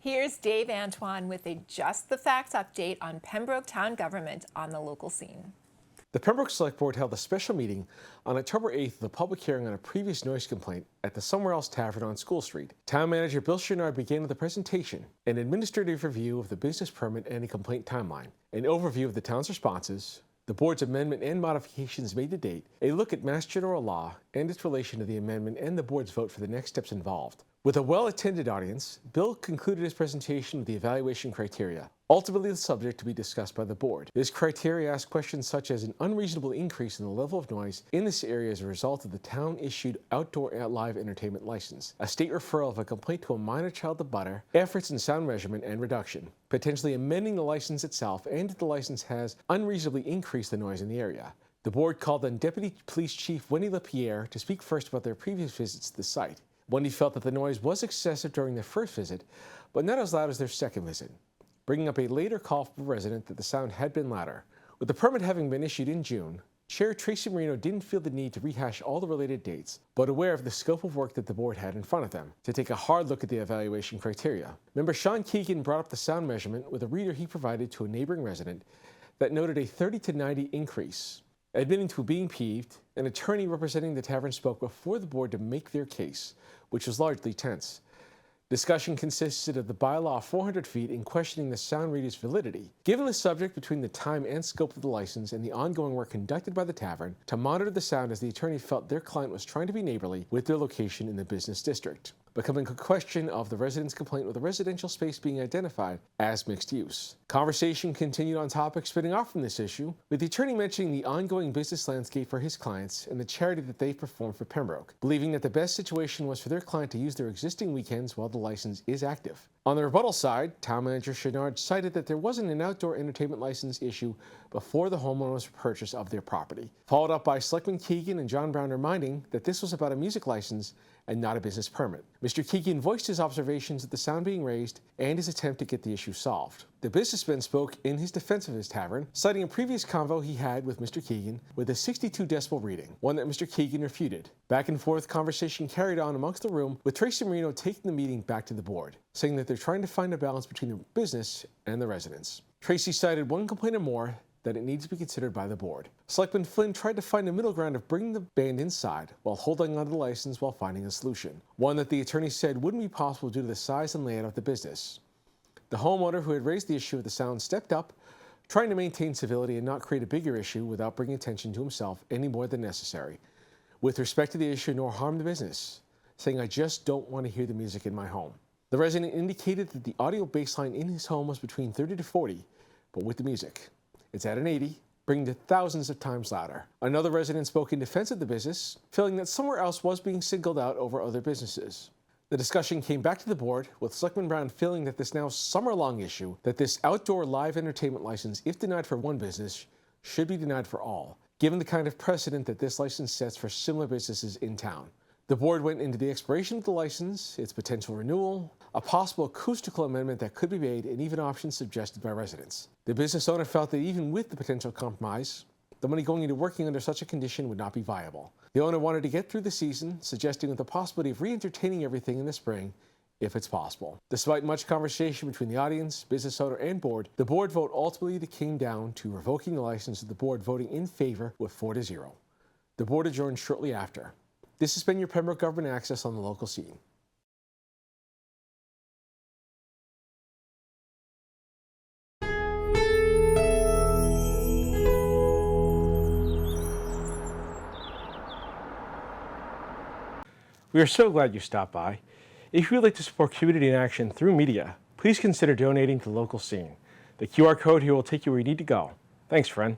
Here's Dave Antoine with a Just the Facts update on Pembroke town government on the local scene. The Pembroke Select Board held a special meeting on October 8th with a public hearing on a previous noise complaint at the Somewhere Else Tavern on School Street. Town Manager Bill Chenard began with a presentation, an administrative review of the business permit and a complaint timeline, an overview of the town's responses, the board's amendment and modifications made to date, a look at Mass General Law and its relation to the amendment, and the board's vote for the next steps involved. With a well-attended audience, Bill concluded his presentation with the evaluation criteria, ultimately the subject to be discussed by the board. This criteria asks questions such as an unreasonable increase in the level of noise in this area as a result of the town-issued outdoor live entertainment license, a state referral of a complaint to a minor child abutter, efforts in sound measurement and reduction, potentially amending the license itself, and if the license has unreasonably increased the noise in the area. The board called on Deputy Police Chief Wendy LaPierre to speak first about their previous visits to the site. Wendy felt that the noise was excessive during their first visit, but not as loud as their second visit, bringing up a later call from a resident that the sound had been louder. With the permit having been issued in June, Chair Tracy Marino didn't feel the need to rehash all the related dates, but aware of the scope of work that the board had in front of them, to take a hard look at the evaluation criteria. Member Sean Keegan brought up the sound measurement with a reader he provided to a neighboring resident that noted a 30 to 90 increase. Admitting to being peeved, an attorney representing the tavern spoke before the board to make their case, which was largely tense. Discussion consisted of the bylaw of 400 feet in questioning the sound reader's validity. Given the subject between the time and scope of the license and the ongoing work conducted by the tavern to monitor the sound, as the attorney felt their client was trying to be neighborly with their location in the business district, becoming a question of the resident's complaint with a residential space being identified as mixed use. Conversation continued on topics spinning off from this issue, with the attorney mentioning the ongoing business landscape for his clients and the charity that they perform for Pembroke, believing that the best situation was for their client to use their existing weekends while the license is active. On the rebuttal side, Town Manager Chenard cited that there wasn't an outdoor entertainment license issue before the homeowner's purchase of their property, followed up by Selectman Keegan and John Brown reminding that this was about a music license and not a business permit. Mr. Keegan voiced his observations at the sound being raised and his attempt to get the issue solved. The businessman spoke in his defense of his tavern, citing a previous convo he had with Mr. Keegan with a 62 decibel reading, one that Mr. Keegan refuted. Back and forth conversation carried on amongst the room, with Tracy Marino taking the meeting back to the board, saying that they're trying to find a balance between the business and the residents. Tracy cited one complainant more that it needs to be considered by the board. Selectman Flynn tried to find a middle ground of bringing the band inside while holding onto the license while finding a solution, one that the attorney said wouldn't be possible due to the size and layout of the business. The homeowner who had raised the issue with the sound stepped up, trying to maintain civility and not create a bigger issue without bringing attention to himself any more than necessary, with respect to the issue nor harm the business, saying, "I just don't want to hear the music in my home." The resident indicated that the audio baseline in his home was between 30 to 40, but with the music, it's at an 80, bringing it thousands of times louder. Another resident spoke in defense of the business, feeling that Somewhere Else was being singled out over other businesses. The discussion came back to the board, with Selectman Brown feeling that this now summer-long issue, that this outdoor live entertainment license, if denied for one business, should be denied for all, given the kind of precedent that this license sets for similar businesses in town. The board went into the expiration of the license, its potential renewal, a possible acoustical amendment that could be made, and even options suggested by residents. The business owner felt that even with the potential compromise, the money going into working under such a condition would not be viable. The owner wanted to get through the season, suggesting with the possibility of re-entertaining everything in the spring, if it's possible. Despite much conversation between the audience, business owner, and board, the board vote ultimately came down to revoking the license, with the board voting in favor with 4-0. The board adjourned shortly after. This has been your Pembroke Government Access on the local scene. We are so glad you stopped by. If you would like to support community in action through media, please consider donating to the local scene. The QR code here will take you where you need to go. Thanks, friend.